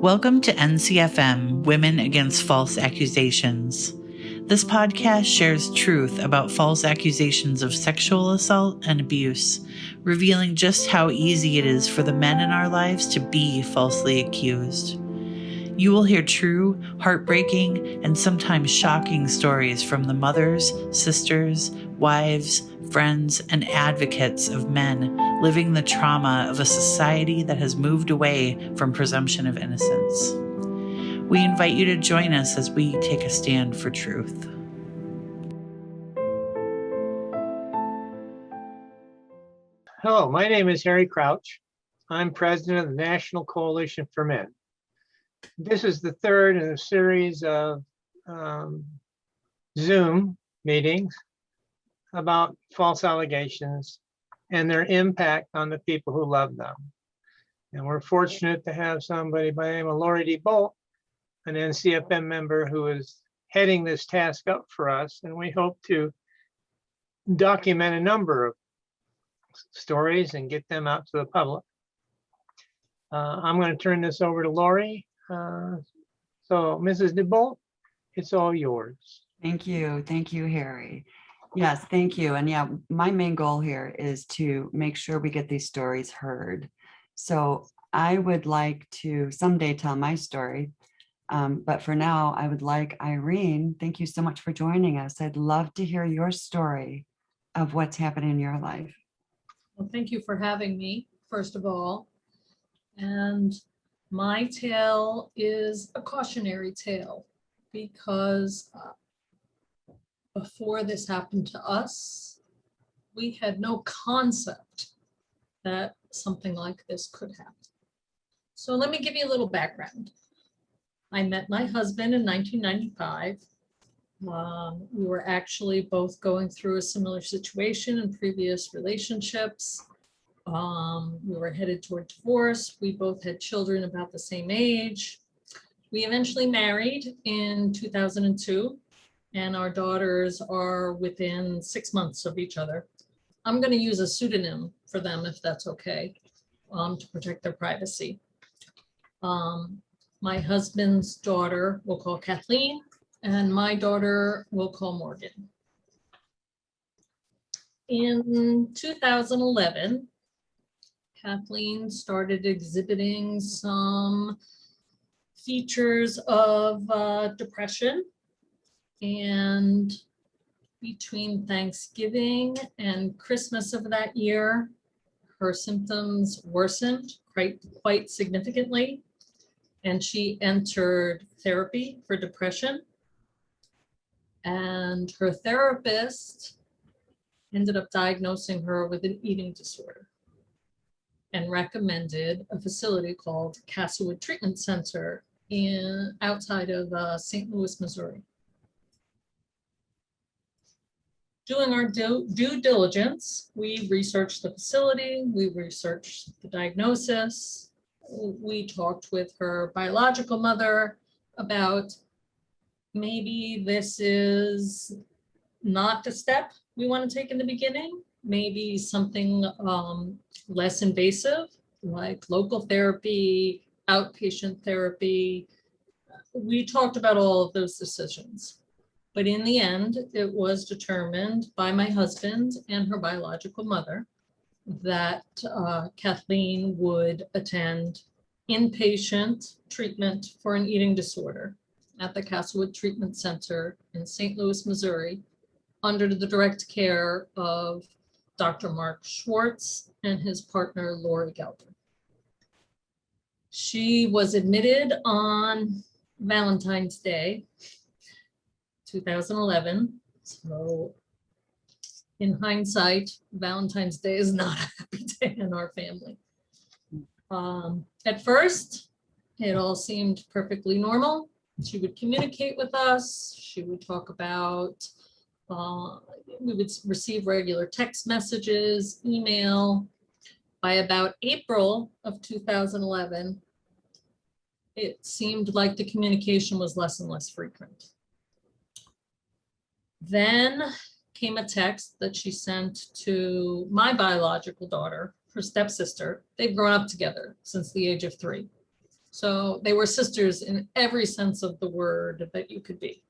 Welcome to NCFM, Women Against False Accusations. This podcast shares truth about false accusations of sexual assault and abuse, revealing just how easy it is for the men in our lives to be falsely accused. You will hear true, heartbreaking, and sometimes shocking stories from the mothers, sisters, wives, friends, and advocates of men living the trauma of a society that has moved away from presumption of innocence. We invite you to join us as we take a stand for truth. Hello, my name is Harry Crouch. I'm president of the National Coalition for Men. This is the third in a series of Zoom meetings about false allegations and their impact on the people who love them. And we're fortunate to have somebody by the name of Lori D. Bolt, an NCFM member who is heading this task up for us. And we hope to document a number of stories and get them out to the public. I'm going to turn this over to Lori. So Mrs. DeBolt, it's all yours. Thank you. Thank you, Harry. Yes, thank you. And yeah, my main goal here is to make sure we get these stories heard. So I would like to someday tell my story. But for now, I would like Irene, thank you so much for joining us. I'd love to hear your story of what's happened in your life. Well, thank you for having me, first of all. And my tale is a cautionary tale because before this happened to us, we had no concept that something like this could happen. So let me give you a little background. I met my husband in 1995. We were actually both going through a similar situation in previous relationships. We were headed toward divorce. We both had children about the same age. We eventually married in 2002, and our daughters are within 6 months of each other. I'm going to use a pseudonym for them, if that's okay, to protect their privacy. My husband's daughter we'll call Kathleen, and my daughter we'll call Morgan. In 2011, Kathleen started exhibiting some features of depression, and between Thanksgiving and Christmas of that year, her symptoms worsened quite significantly, and she entered therapy for depression. And her therapist ended up diagnosing her with an eating disorder and recommended a facility called Castlewood Treatment Center outside of St. Louis, Missouri. Doing our due diligence, we researched the facility, we researched the diagnosis, we talked with her biological mother about maybe this is not the step we want to take in the beginning, maybe something less invasive, like local therapy, outpatient therapy. We talked about all of those decisions. But in the end, it was determined by my husband and her biological mother that Kathleen would attend inpatient treatment for an eating disorder at the Castlewood Treatment Center in St. Louis, Missouri, under the direct care of Dr. Mark Schwartz and his partner, Lori Gelber. She was admitted on Valentine's Day, 2011. So in hindsight, Valentine's Day is not a happy day in our family. At first, it all seemed perfectly normal. She would communicate with us. She would talk about, we would receive regular text messages, email. By about April of 2011, it seemed like the communication was less and less frequent. Then came a text that she sent to my biological daughter, her stepsister. They've grown up together since the age of 3. So they were sisters in every sense of the word that you could be.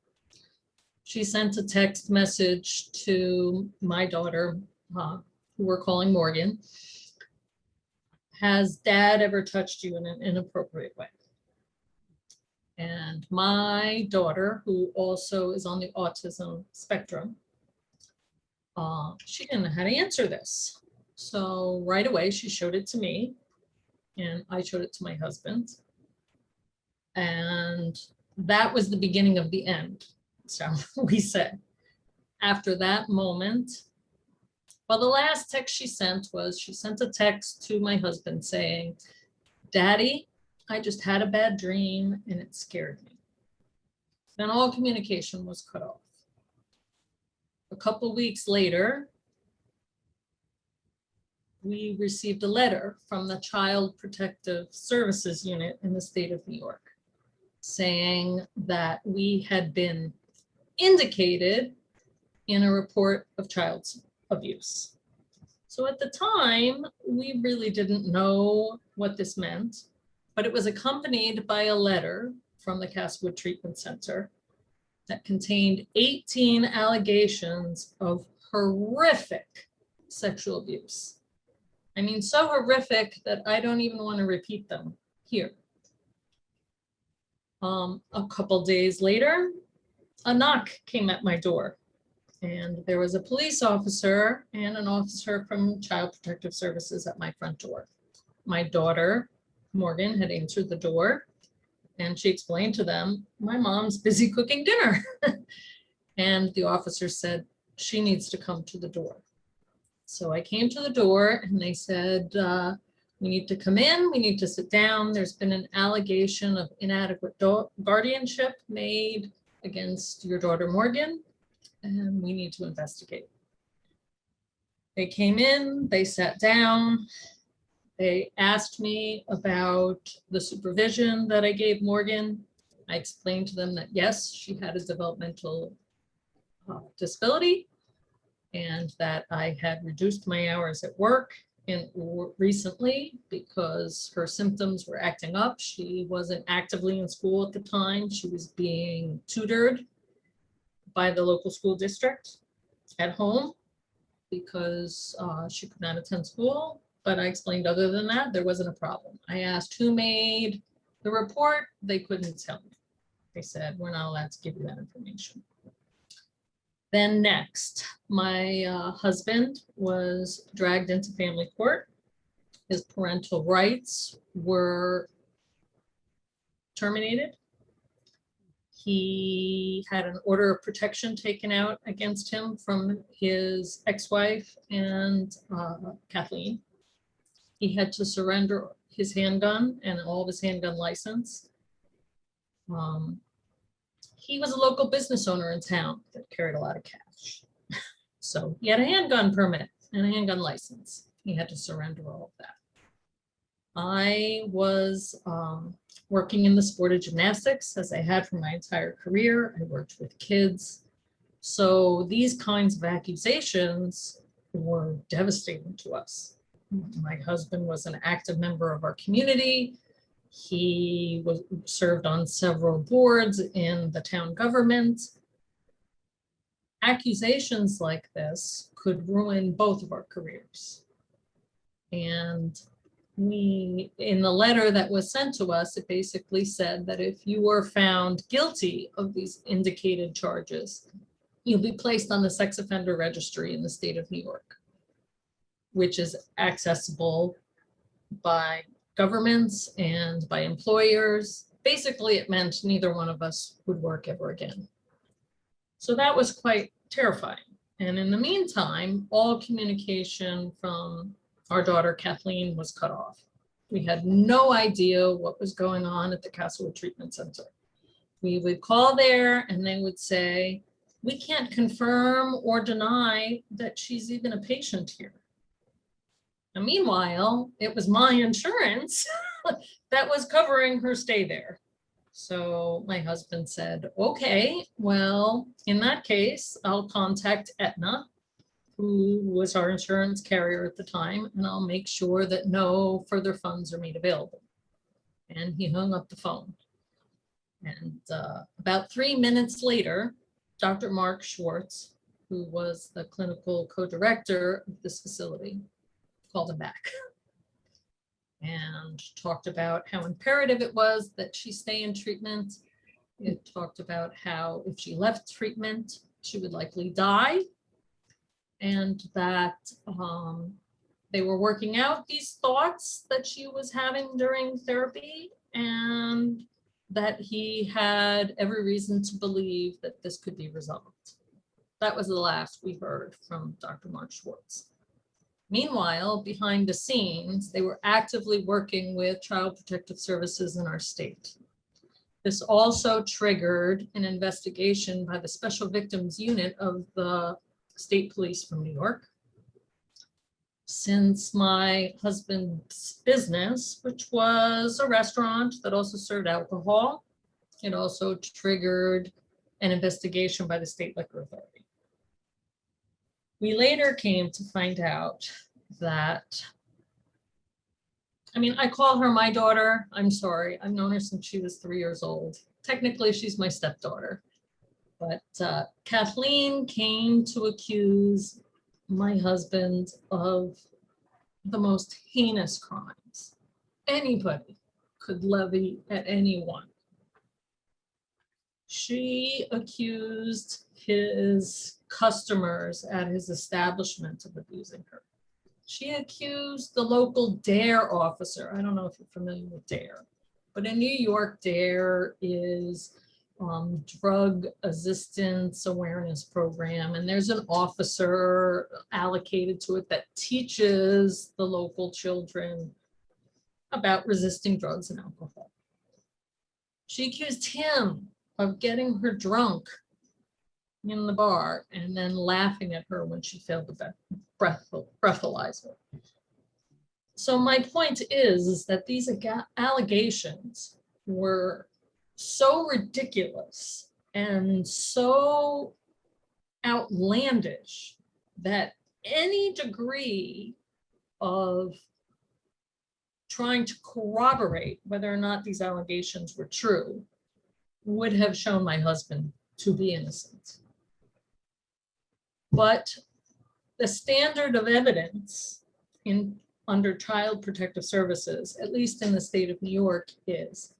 She sent a text message to my daughter, who we're calling Morgan. Has Dad ever touched you in an inappropriate way? And my daughter, who also is on the autism spectrum, she didn't know how to answer this. So right away, she showed it to me, and I showed it to my husband. And that was the beginning of the end. So we said, after that moment, well, the last text she sent a text to my husband saying, Daddy, I just had a bad dream and it scared me. Then all communication was cut off. A couple weeks later, we received a letter from the Child Protective Services Unit in the state of New York saying that we had been indicated in a report of child abuse. So at the time, we really didn't know what this meant, but it was accompanied by a letter from the Castlewood Treatment Center that contained 18 allegations of horrific sexual abuse. I mean, so horrific that I don't even want to repeat them here. A couple days later, a knock came at my door, and there was a police officer and an officer from Child Protective Services at my front door. My daughter, Morgan, had answered the door, and she explained to them, my mom's busy cooking dinner. And the officer said, she needs to come to the door. So I came to the door and they said, we need to come in, we need to sit down. There's been an allegation of inadequate guardianship made against your daughter, Morgan, and we need to investigate. They came in, they sat down, they asked me about the supervision that I gave Morgan. I explained to them that yes, she had a developmental disability and that I had reduced my hours at work recently because her symptoms were acting up. She wasn't actively in school at the time. She was being tutored by the local school district at home because she could not attend school. But I explained other than that, there wasn't a problem. I asked who made the report. They couldn't tell me. They said, we're not allowed to give you that information. Then next, my husband was dragged into family court. His parental rights were terminated. He had an order of protection taken out against him from his ex-wife and Kathleen. He had to surrender his handgun and all of his handgun license. He was a local business owner in town that carried a lot of cash. So he had a handgun permit and a handgun license. He had to surrender all of that. I was working in the sport of gymnastics as I had for my entire career. I worked with kids. So these kinds of accusations were devastating to us. My husband was an active member of our community. He served on several boards in the town government. Accusations like this could ruin both of our careers. And in the letter that was sent to us, it basically said that if you were found guilty of these indicated charges, you'll be placed on the sex offender registry in the state of New York, which is accessible by governments and by employers. Basically, it meant neither one of us would work ever again. So that was quite terrifying. And in the meantime, all communication from our daughter Kathleen was cut off. We had no idea what was going on at the Castlewood Treatment Center. We would call there and they would say, we can't confirm or deny that she's even a patient here. And meanwhile, it was my insurance that was covering her stay there. So my husband said, okay, well, in that case, I'll contact Aetna, who was our insurance carrier at the time, and I'll make sure that no further funds are made available. And he hung up the phone. And about 3 minutes later, Dr. Mark Schwartz, who was the clinical co-director of this facility, called him back and talked about how imperative it was that she stay in treatment. It talked about how if she left treatment, she would likely die, and that they were working out these thoughts that she was having during therapy, and that he had every reason to believe that this could be resolved. That was the last we heard from Dr. Mark Schwartz. Meanwhile, behind the scenes, they were actively working with Child Protective Services in our state. This also triggered an investigation by the Special Victims Unit of the State Police from New York. Since my husband's business, which was a restaurant that also served alcohol, it also triggered an investigation by the State Liquor Authority. We later came to find out that, I mean, I call her my daughter. I'm sorry. I've known her since she was 3 years old. Technically, she's my stepdaughter. But Kathleen came to accuse my husband of the most heinous crimes anybody could levy at anyone. She accused his customers at his establishment of abusing her. She accused the local DARE officer. I don't know if you're familiar with DARE, but in New York, DARE is drug assistance awareness program, and there's an officer allocated to it that teaches the local children about resisting drugs and alcohol. She accused him of getting her drunk in the bar and then laughing at her when she failed to breathalyze her. So my point is that these allegations were so ridiculous and so outlandish that any degree of trying to corroborate whether or not these allegations were true would have shown my husband to be innocent. But the standard of evidence under Child Protective Services, at least in the state of New York, is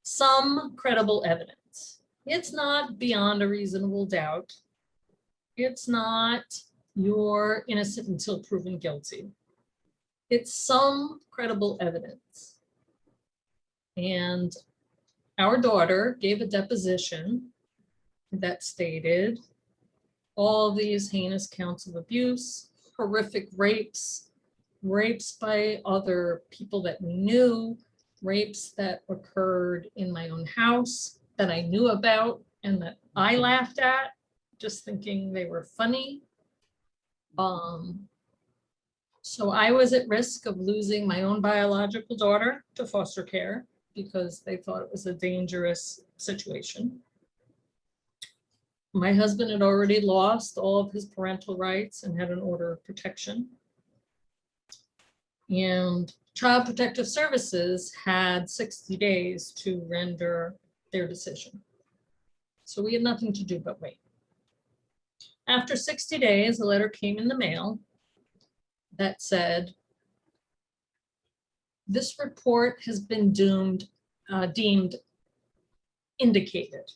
some credible evidence. It's not beyond a reasonable doubt. It's not you're innocent until proven guilty. It's some credible evidence. And our daughter gave a deposition that stated all these heinous counts of abuse, horrific rapes, rapes by other people that we knew, rapes that occurred in my own house that I knew about and that I laughed at, just thinking they were funny. So I was at risk of losing my own biological daughter to foster care because they thought it was a dangerous situation. My husband had already lost all of his parental rights and had an order of protection. And Child Protective Services had 60 days to render their decision. So we had nothing to do but wait. After 60 days, a letter came in the mail that said, this report has been deemed indicated,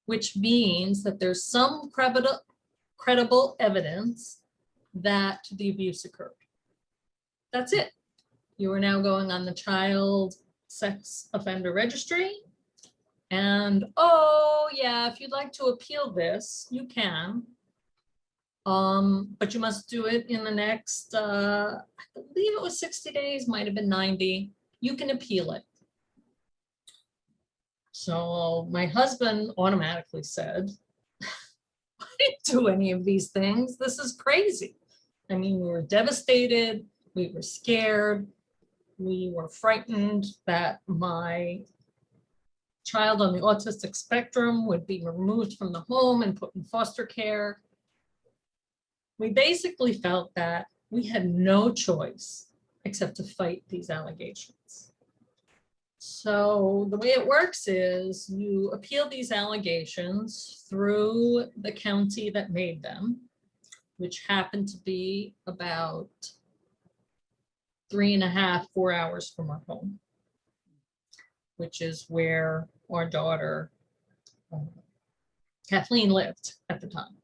which means that there's some credible evidence that the abuse occurred. That's it. You are now going on the Child Sex Offender Registry. And, oh yeah, if you'd like to appeal this, you can. But you must do it in the next, I believe it was 60 days, might have been 90. You can appeal it. So my husband automatically said, I didn't do any of these things. This is crazy. I mean, we were devastated. We were scared. We were frightened that my child on the autistic spectrum would be removed from the home and put in foster care. We basically felt that we had no choice except to fight these allegations. So the way it works is you appeal these allegations through the county that made them, which happened to be about 3.5, 4 hours from our home, which is where our daughter, Kathleen, lived at the time.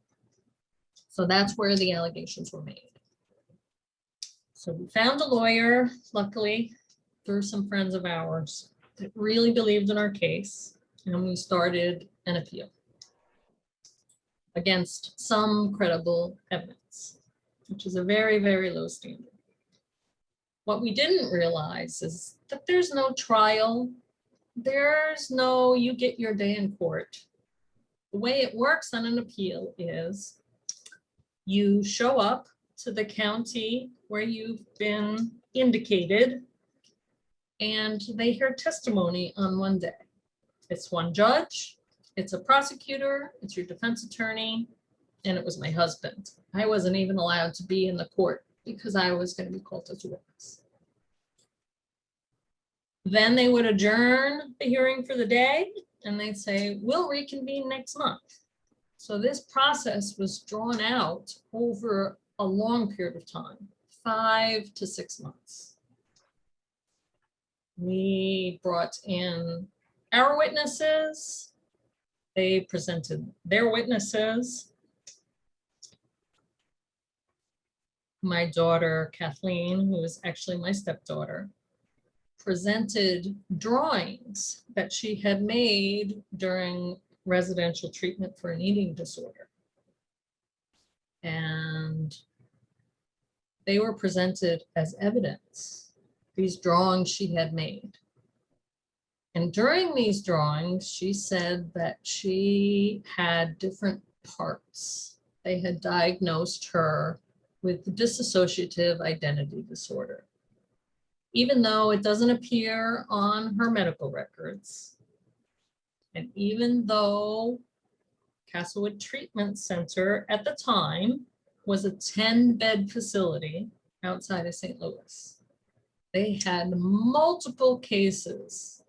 So that's where the allegations were made. So we found a lawyer, luckily, through some friends of ours that really believed in our case, and we started an appeal against some credible evidence, which is a very, very low standard. What we didn't realize is that there's no trial. There's no, you get your day in court. The way it works on an appeal is you show up to the county where you've been indicated, and they hear testimony on one day. It's one judge, it's a prosecutor, it's your defense attorney, and it was my husband. I wasn't even allowed to be in the court because I was going to be called as a witness. Then they would adjourn the hearing for the day, and they'd say, we'll reconvene next month. So this process was drawn out over a long period of time, 5 to 6 months. We brought in our witnesses. They presented their witnesses. My daughter, Kathleen, who is actually my stepdaughter, presented drawings that she had made during residential treatment for an eating disorder. And they were presented as evidence, these drawings she had made. And during these drawings, she said that she had different parts. They had diagnosed her with dissociative identity disorder. Even though it doesn't appear on her medical records, and even though Castlewood Treatment Center at the time was a 10-bed facility outside of St. Louis, they had multiple cases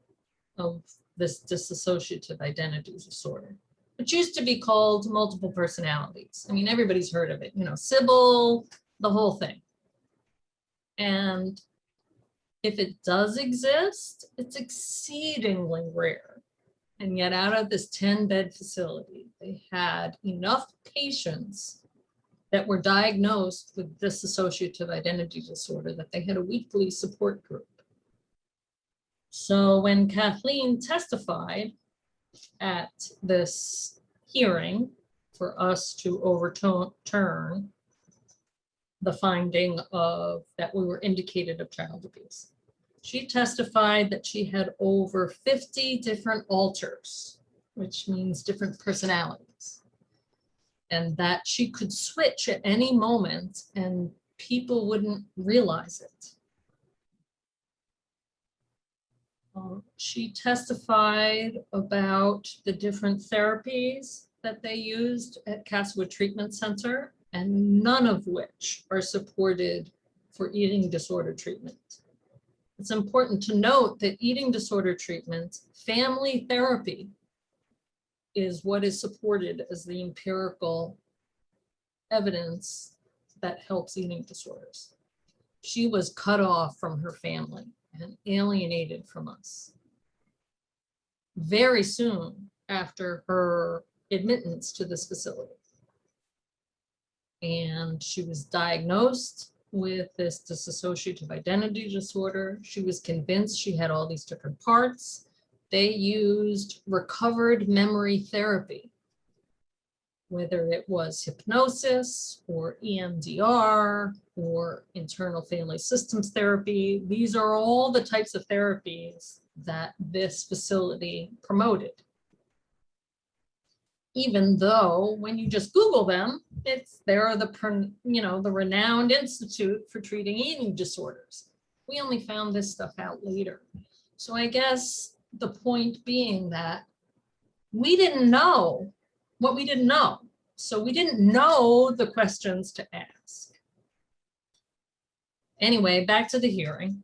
of this dissociative identity disorder, which used to be called multiple personalities. I mean, everybody's heard of it, you know, Sybil, the whole thing. And if it does exist, it's exceedingly rare. And yet out of this 10-bed facility, they had enough patients that were diagnosed with dissociative identity disorder that they had a weekly support group. So when Kathleen testified at this hearing for us to overturn the finding of that we were indicated of child abuse, she testified that she had over 50 different alters, which means different personalities, and that she could switch at any moment and people wouldn't realize it. She testified about the different therapies that they used at Castlewood Treatment Center, and none of which are supported for eating disorder treatment. It's important to note that eating disorder treatment, family therapy, is what is supported as the empirical evidence that helps eating disorders. She was cut off from her family and alienated from us very soon after her admittance to this facility. And she was diagnosed with this dissociative identity disorder. She was convinced she had all these different parts. They used recovered memory therapy, whether it was hypnosis or EMDR or internal family systems therapy. These are all the types of therapies that this facility promoted. Even though when you just Google them, they're the renowned institute for treating eating disorders. We only found this stuff out later. So I guess the point being that we didn't know what we didn't know. So we didn't know the questions to ask. Anyway, back to the hearing.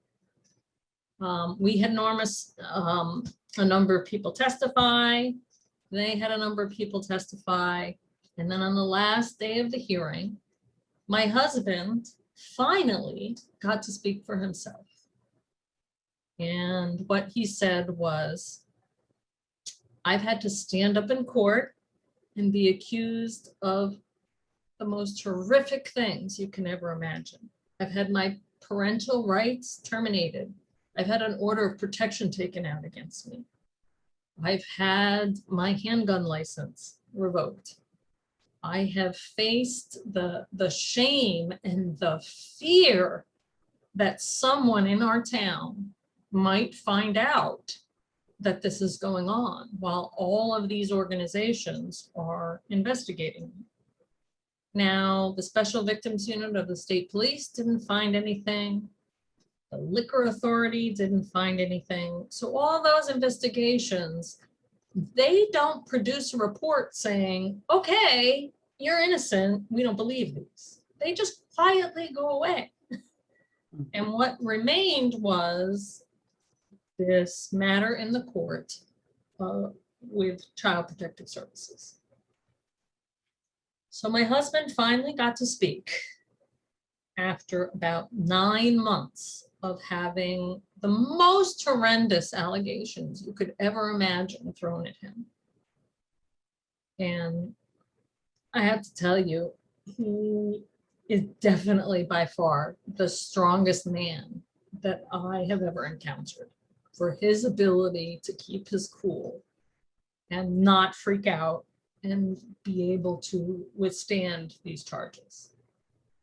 We had a number of people testify. They had a number of people testify. And then on the last day of the hearing, my husband finally got to speak for himself. And what he said was, I've had to stand up in court and be accused of the most horrific things you can ever imagine. I've had my parental rights terminated. I've had an order of protection taken out against me. I've had my handgun license revoked. I have faced the shame and the fear that someone in our town might find out that this is going on while all of these organizations are investigating. Now, the Special Victims Unit of the State Police didn't find anything. The Liquor Authority didn't find anything. So all those investigations, they don't produce a report saying, okay, you're innocent, we don't believe these. They just quietly go away. And what remained was this matter in the court with Child Protective Services. So my husband finally got to speak after about 9 months of having the most horrendous allegations you could ever imagine thrown at him. And I have to tell you, he is definitely by far the strongest man that I have ever encountered, for his ability to keep his cool and not freak out and be able to withstand these charges,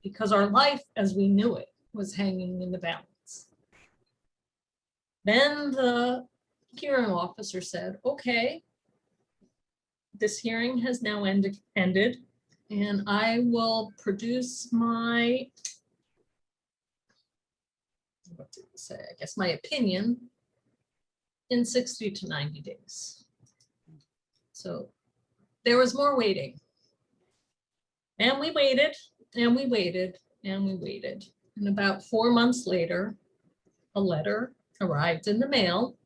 because our life as we knew it was hanging in the balance. Then the hearing officer said, okay, this hearing has now ended, and I will produce my, what did he say? I guess my opinion in 60 to 90 days. So there was more waiting. And we waited, and we waited, and we waited. And about 4 months later, a letter arrived in the mail,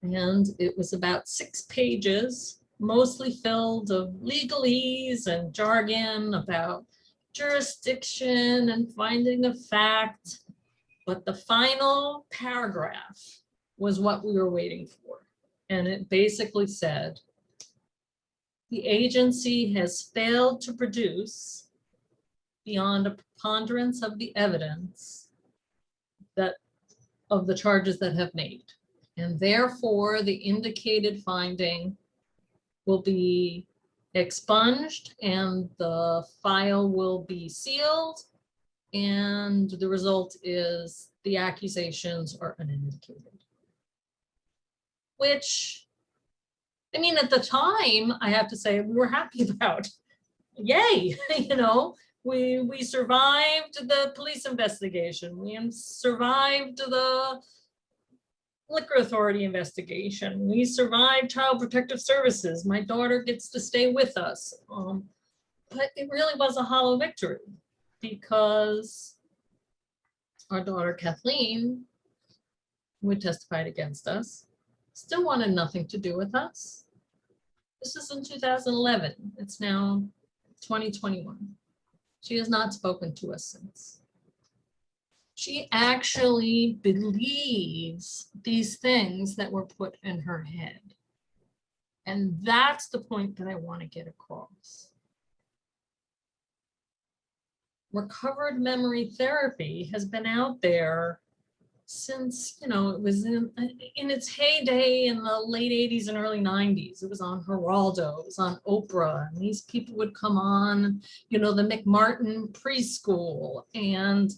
and it was about 6 pages, mostly filled of legalese and jargon about jurisdiction and finding of fact. But the final paragraph was what we were waiting for. And it basically said, the agency has failed to produce, beyond a preponderance of the evidence, that of the charges that have made. And therefore, the indicated finding will be expunged and the file will be sealed. And the result is the accusations are unvindicated. Which, I mean, at the time, I have to say, we were happy about. Yay, you know, we survived the police investigation. We survived the Liquor Authority investigation. We survived Child Protective Services. My daughter gets to stay with us. But it really was a hollow victory, because our daughter Kathleen, who had testified against us, still wanted nothing to do with us. This is in 2011. It's now 2021. She has not spoken to us since. She actually believes these things that were put in her head. And that's the point that I want to get across. Recovered memory therapy has been out there since, you know, it was in its heyday in the late 80s and early 90s. It was on Geraldo, it was on Oprah, and these people would come on, you know, the McMartin preschool and,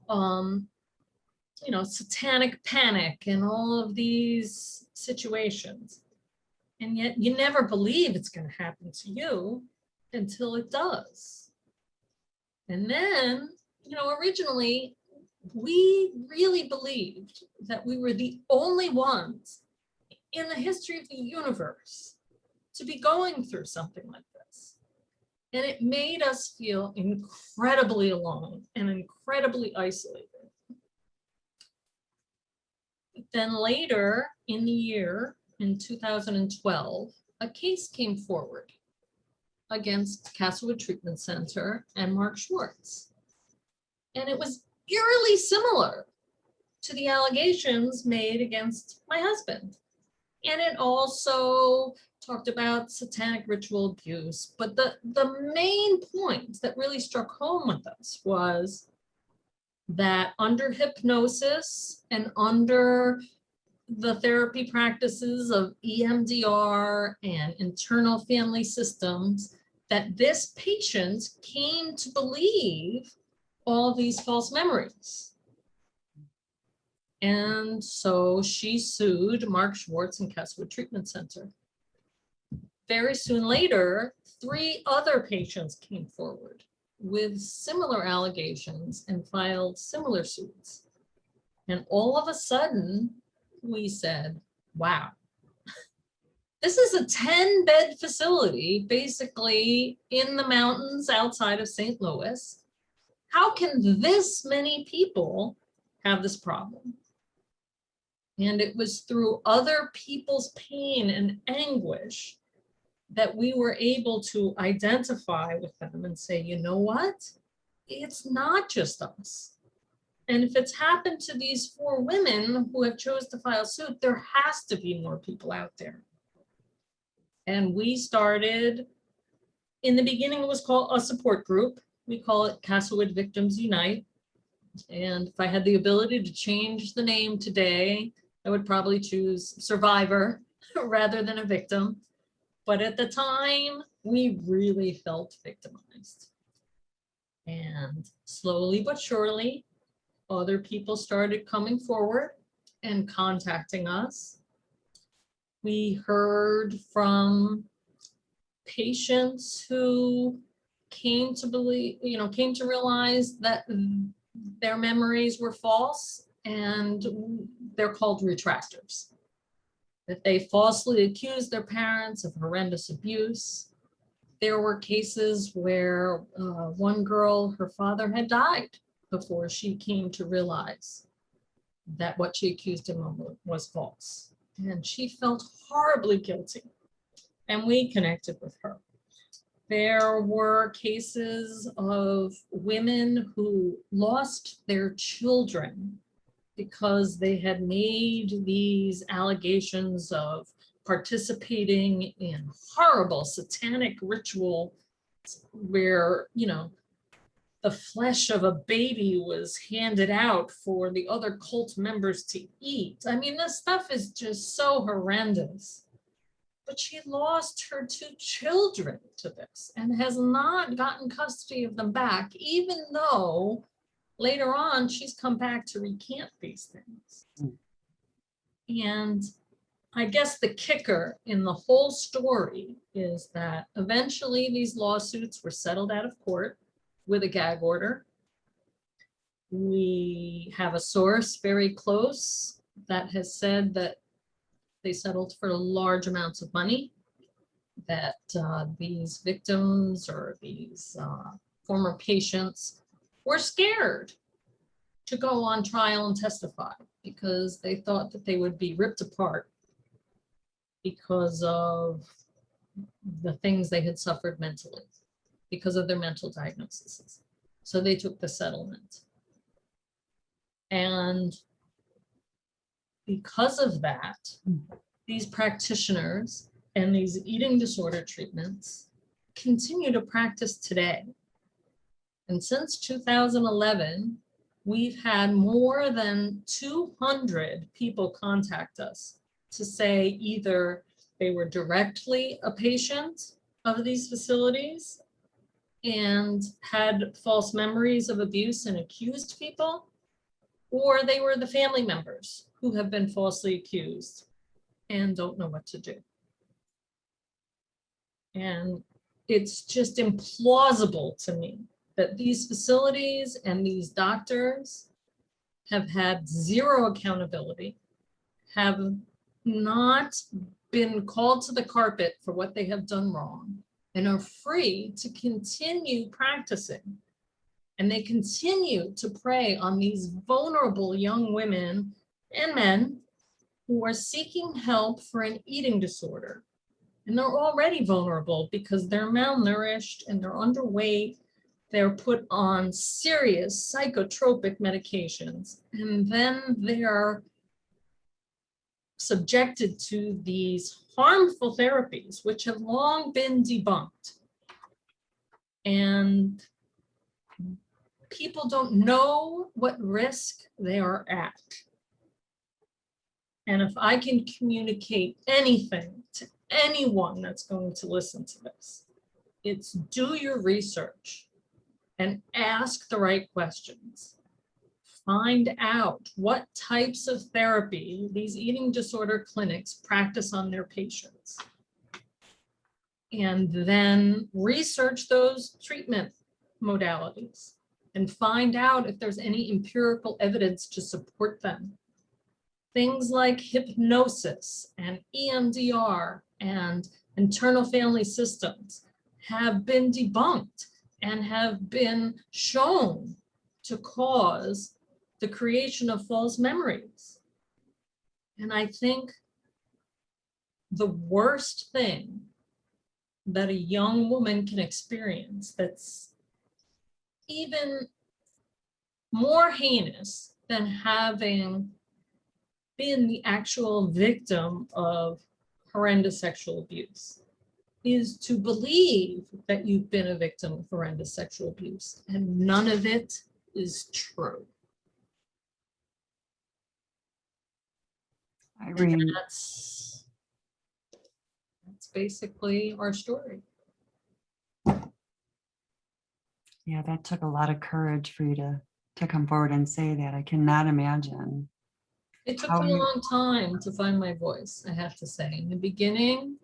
you know, satanic panic and all of these situations. And yet you never believe it's going to happen to you until it does. And then, you know, originally, we really believed that we were the only ones in the history of the universe to be going through something like this. And it made us feel incredibly alone and incredibly isolated. Then later in the year, in 2012, a case came forward against Castlewood Treatment Center and Mark Schwartz. And it was eerily similar to the allegations made against my husband. And it also talked about satanic ritual abuse. But the main point that really struck home with us was that under hypnosis and under the therapy practices of EMDR and internal family systems, that this patient came to believe all these false memories. And so she sued Mark Schwartz and Castlewood Treatment Center. Very soon later, 3 other patients came forward with similar allegations and filed similar suits. And all of a sudden, we said, wow, this is a 10-bed facility, basically in the mountains outside of St. Louis. How can this many people have this problem? And it was through other people's pain and anguish that we were able to identify with them and say, you know what? It's not just us. And if it's happened to these 4 women who have chose to file suit, there has to be more people out there. And we started, in the beginning, it was called a support group. We call it Castlewood Victims Unite. And if I had the ability to change the name today, I would probably choose survivor rather than a victim. But at the time, we really felt victimized. And slowly but surely, other people started coming forward and contacting us. We heard from patients who came to believe, came to realize that their memories were false, and they're called retractors. That they falsely accused their parents of horrendous abuse. There were cases where one girl, her father had died before she came to realize that what she accused him of was false. And she felt horribly guilty. And we connected with her. There were cases of women who lost their children because they had made these allegations of participating in horrible satanic ritual where, the flesh of a baby was handed out for the other cult members to eat. I mean, this stuff is just so horrendous. But she lost her 2 children to this and has not gotten custody of them back, even though later on she's come back to recant these things. And I guess the kicker in the whole story is that eventually these lawsuits were settled out of court with a gag order. We have a source very close that has said that they settled for large amounts of money, that these victims or these former patients were scared to go on trial and testify because they thought that they would be ripped apart because of the things they had suffered mentally, because of their mental diagnoses. So they took the settlement. And because of that, these practitioners and these eating disorder treatments continue to practice today. And since 2011, we've had more than 200 people contact us to say either they were directly a patient of these facilities and had false memories of abuse and accused people, or they were the family members who have been falsely accused and don't know what to do. And it's just implausible to me that these facilities and these doctors have had zero accountability, have not been called to the carpet for what they have done wrong, and are free to continue practicing. And they continue to prey on these vulnerable young women and men who are seeking help for an eating disorder. And they're already vulnerable because they're malnourished and they're underweight. They're put on serious psychotropic medications, and then they're subjected to these harmful therapies, which have long been debunked. And people don't know what risk they are at. And if I can communicate anything to anyone that's going to listen to this, it's do your research and ask the right questions. Find out what types of therapy these eating disorder clinics practice on their patients. And then research those treatment modalities and find out if there's any empirical evidence to support them. Things like hypnosis and EMDR and internal family systems have been debunked and have been shown to cause the creation of false memories. And I think the worst thing that a young woman can experience that's even more heinous than having been the actual victim of horrendous sexual abuse is to believe that you've been a victim of horrendous sexual abuse, and none of it is true. Irene, That's basically our story. yeah, that took a lot of courage for you to come forward and say that. I cannot imagine. It took How me a you- long time to find my voice, I have to say. In the beginning,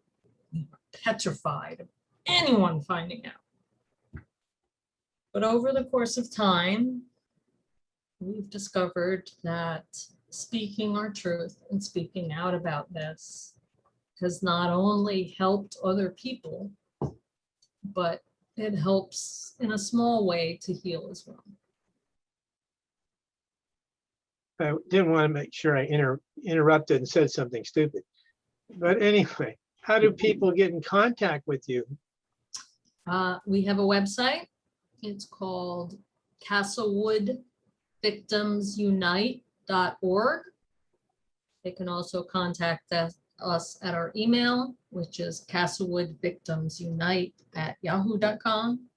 petrified of anyone finding out. But over the course of time, we've discovered that speaking our truth and speaking out about this has not only helped other people, but it helps in a small way to heal as well. I didn't want to make sure I interrupted and said something stupid. But anyway, how do people get in contact with you? We have a website. It's called CastlewoodVictimsUnite.org. They can also contact us at our email, which is castlewoodvictimsunite@yahoo.com.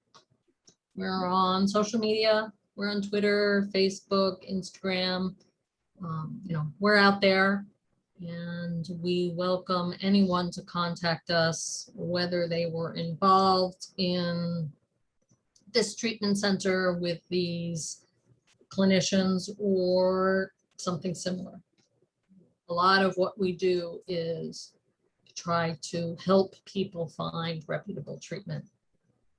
We're on social media. We're on Twitter, Facebook, Instagram. We're out there, and we welcome anyone to contact us, whether they were involved in this treatment center with these clinicians or something similar. A lot of what we do is try to help people find reputable treatment,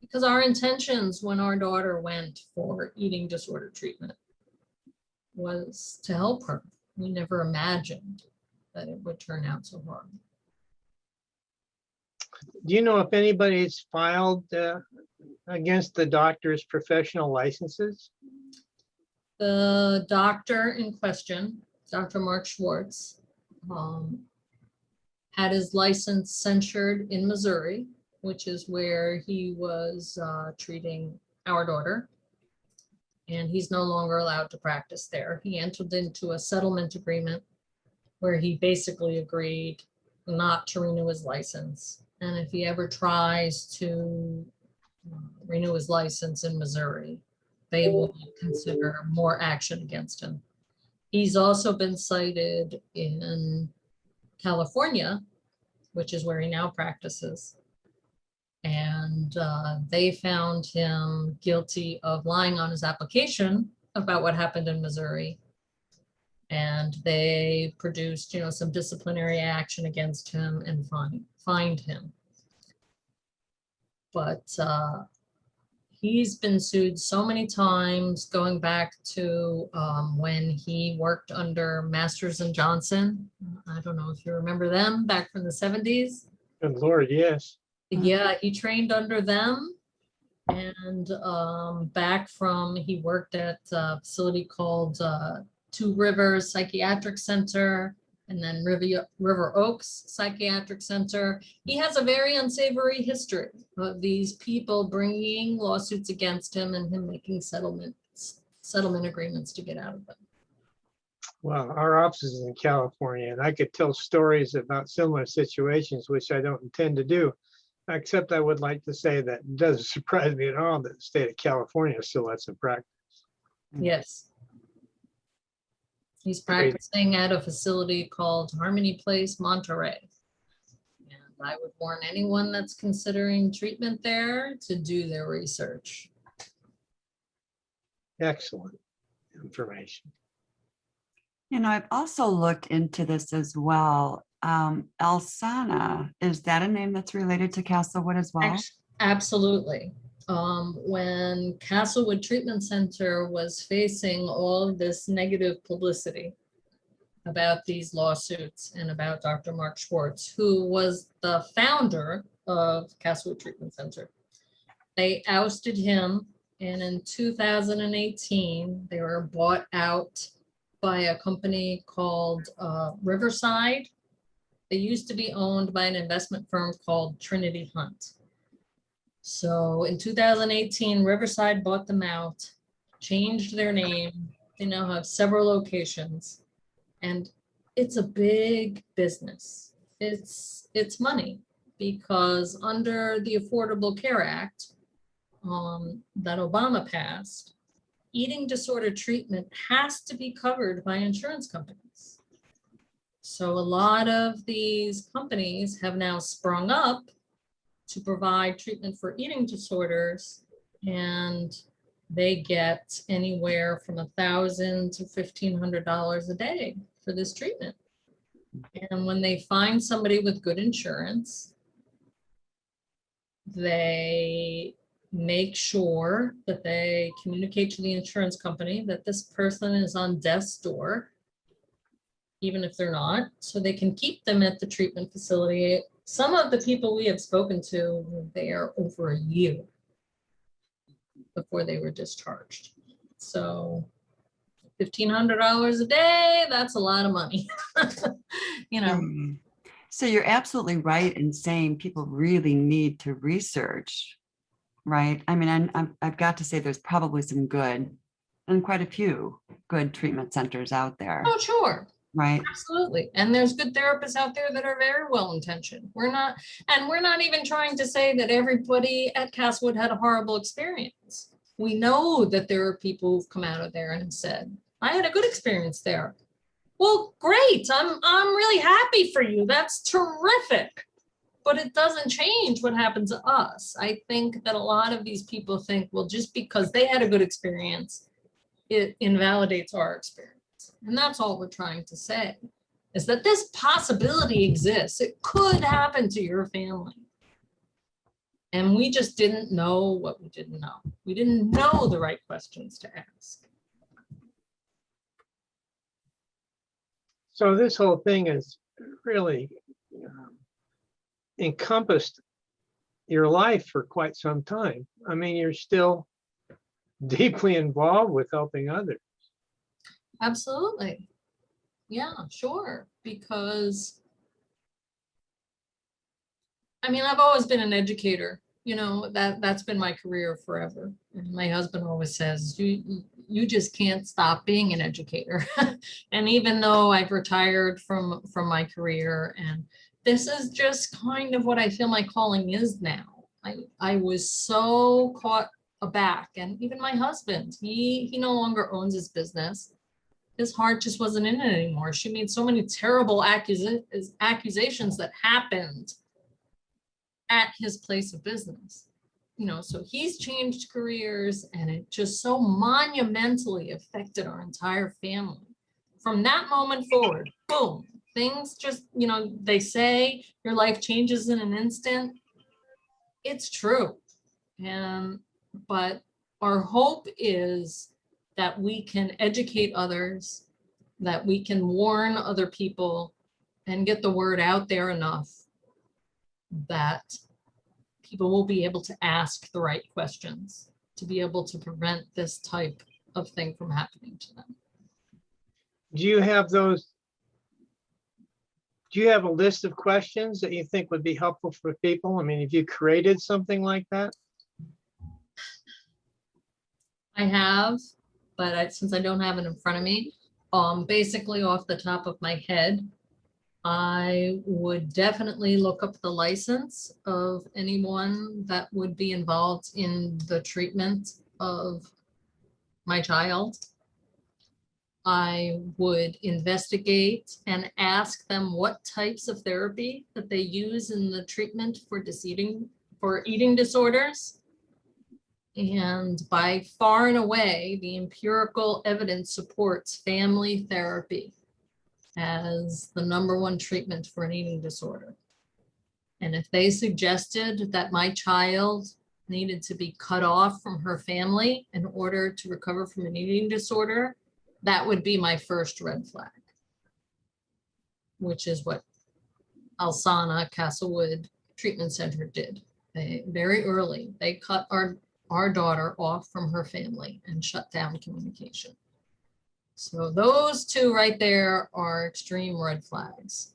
because our intentions when our daughter went for eating disorder treatment was to help her. We never imagined that it would turn out so hard. Do you know if anybody's filed against the doctor's professional licenses? The doctor in question, Dr. Mark Schwartz, had his license censured in Missouri, which is where he was treating our daughter. And he's no longer allowed to practice there. He entered into a settlement agreement where he basically agreed not to renew his license. And if he ever tries to renew his license in Missouri, they will consider more action against him. He's also been cited in California, which is where he now practices. And they found him guilty of lying on his application about what happened in Missouri. And they produced, some disciplinary action against him and fined him. But he's been sued so many times, going back to when he worked under Masters and Johnson. I don't know if you remember them back from the 70s. Good Lord, yes. Yeah, he trained under them. And back from, he worked at a facility called Two Rivers Psychiatric Center. and then River Oaks Psychiatric Center. He has a very unsavory history of these people bringing lawsuits against him and him making settlement agreements to get out of them. Well, our office is in California, and I could tell stories about similar situations, which I don't intend to do. Except I would like to say that it doesn't surprise me at all that the state of California still lets them practice. Yes. He's practicing at a facility called Harmony Place, Monterey. And I would warn anyone that's considering treatment there to do their research. Excellent information. You know, I've also looked into this as well. Alsana, is that a name that's related to Castlewood as well? Absolutely. When Castlewood Treatment Center was facing all of this negative publicity about these lawsuits and about Dr. Mark Schwartz, who was the founder of Castlewood Treatment Center, they ousted him. And in 2018, they were bought out by a company called Riverside. They used to be owned by an investment firm called Trinity Hunt. So in 2018, Riverside bought them out, changed their name. They now have several locations, and it's a big business. It's money, because under the Affordable Care Act that Obama passed, eating disorder treatment has to be covered by insurance companies. So a lot of these companies have now sprung up to provide treatment for eating disorders, and they get anywhere from $1,000 to $1,500 a day for this treatment. And when they find somebody with good insurance, they make sure that they communicate to the insurance company that this person is on death's door, even if they're not, so they can keep them at the treatment facility. Some of the people we have spoken to were there over a year before they were discharged. So $1,500 a day, that's a lot of money. You know. So you're absolutely right in saying people really need to research, right? I mean, I've got to say there's probably some good and quite a few good treatment centers out there. Oh, sure. Right. Absolutely. And there's good therapists out there that are very well-intentioned. We're not even trying to say that everybody at Castlewood had a horrible experience. We know that there are people who've come out of there and have said, I had a good experience there. Well, great. I'm really happy for you. That's terrific. But it doesn't change what happens to us. I think that a lot of these people think, well, just because they had a good experience, it invalidates our experience. And that's all we're trying to say, is that this possibility exists. It could happen to your family. And we just didn't know what we didn't know. We didn't know the right questions to ask. So this whole thing is really encompassed your life for quite some time. I mean, you're still deeply involved with helping others. Absolutely. Yeah, sure. Because, I mean, I've always been an educator. You know, that's been my career forever. And my husband always says, you just can't stop being an educator. And even though I've retired from my career, and this is just kind of what I feel my calling is now. I was so caught aback, and even my husband, he no longer owns his business. His heart just wasn't in it anymore. She made so many terrible accusations that happened at his place of business. You know, so he's changed careers, and it just so monumentally affected our entire family. From that moment forward, boom, things just, you know, they say your life changes in an instant. It's true. But our hope is that we can educate others, that we can warn other people and get the word out there enough that people will be able to ask the right questions to be able to prevent this type of thing from happening to them. Do you have those Do you have a list of questions that you think would be helpful for people? I mean, have you created something like that? I have, but since I don't have it in front of me, basically off the top of my head, I would definitely look up the license of anyone that would be involved in the treatment of my child. I would investigate and ask them what types of therapy that they use in the treatment for eating disorders. And by far and away, the empirical evidence supports family therapy as the #1 treatment for an eating disorder. And if they suggested that my child needed to be cut off from her family in order to recover from an eating disorder, that would be my first red flag, which is what Alsana Castlewood Treatment Center did. Very early, they cut our daughter off from her family and shut down communication. So those two right there are extreme red flags.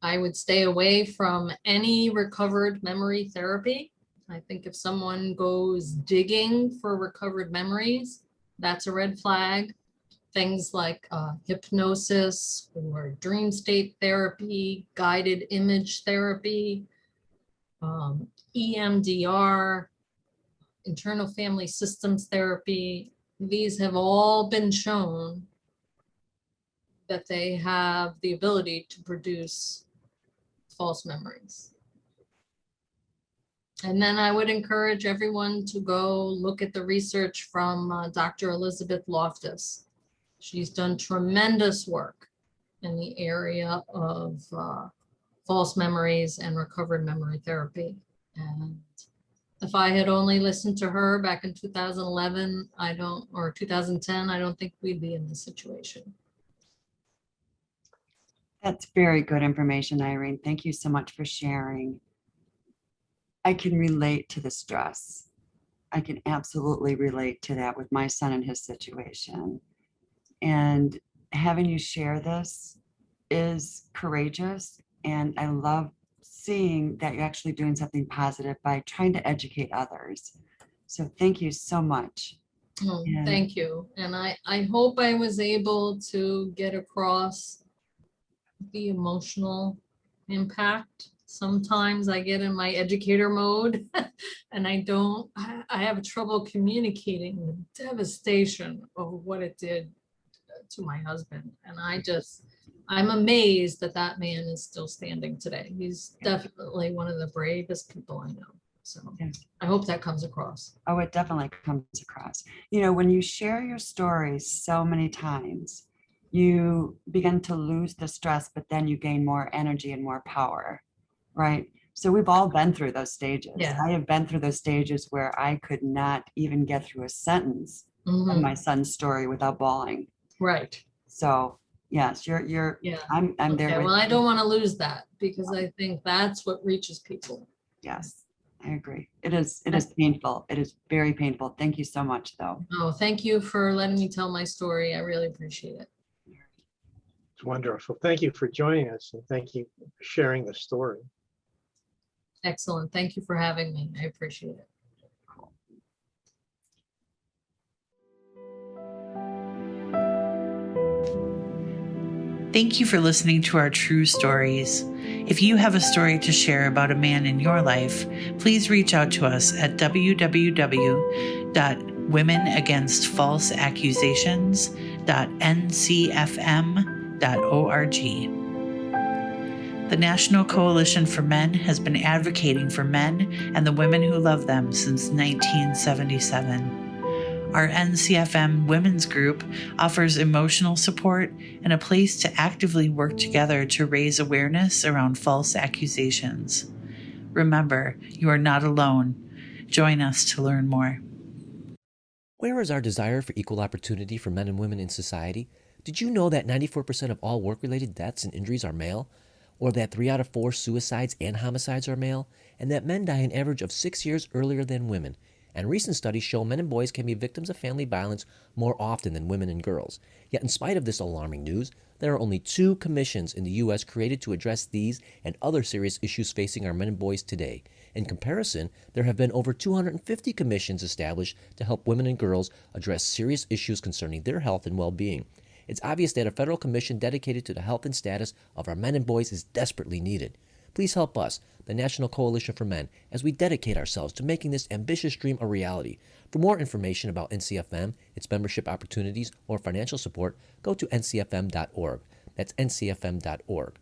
I would stay away from any recovered memory therapy. I think if someone goes digging for recovered memories, that's a red flag. Things like hypnosis or dream state therapy, guided image therapy, EMDR, internal family systems therapy, these have all been shown that they have the ability to produce false memories. And then I would encourage everyone to go look at the research from Dr. Elizabeth Loftus. She's done tremendous work in the area of false memories and recovered memory therapy. And if I had only listened to her back in 2011, or 2010, I don't think we'd be in this situation. That's very good information, Irene. Thank you so much for sharing. I can relate to the stress. I can absolutely relate to that with my son and his situation. And having you share this is courageous. And I love seeing that you're actually doing something positive by trying to educate others. So thank you so much. Oh, thank you. And I hope I was able to get across the emotional impact. Sometimes I get in my educator mode and I have trouble communicating the devastation of what it did to my husband. And I'm amazed that man is still standing today. He's definitely one of the bravest people I know. So I hope that comes across. Oh, it definitely comes across. You know, when you share your stories so many times, you begin to lose the stress, but then you gain more energy and more power, right? So we've all been through those stages. Yeah. I have been through those stages where I could not even get through a sentence of my son's story without bawling. Right. So yes, you're Yeah. I'm there Okay, with well, I you. don't want to lose that because I think that's what reaches people. Yes, I agree. It is painful. It is very painful. Thank you so much though. Oh, thank you for letting me tell my story. I really appreciate it. It's wonderful. Thank you for joining us, and thank you for sharing the story. Excellent. Thank you for having me. I appreciate it. Thank you for listening to our true stories. If you have a story to share about a man in your life, please reach out to us at www.womenagainstfalseaccusations.ncfm.org. The National Coalition for Men has been advocating for men and the women who love them since 1977. Our NCFM Women's Group offers emotional support and a place to actively work together to raise awareness around false accusations. Remember, you are not alone. Join us to learn more. Where is our desire for equal opportunity for men and women in society? Did you know that 94% of all work-related deaths and injuries are male? Or that 3 out of 4 suicides and homicides are male? And that men die an average of 6 years earlier than women? And recent studies show men and boys can be victims of family violence more often than women and girls. Yet in spite of this alarming news, there are only 2 commissions in the U.S. created to address these and other serious issues facing our men and boys today. In comparison, there have been over 250 commissions established to help women and girls address serious issues concerning their health and well-being. It's obvious that a federal commission dedicated to the health and status of our men and boys is desperately needed. Please help us, the National Coalition for Men, as we dedicate ourselves to making this ambitious dream a reality. For more information about NCFM, its membership opportunities, or financial support, go to ncfm.org. That's ncfm.org.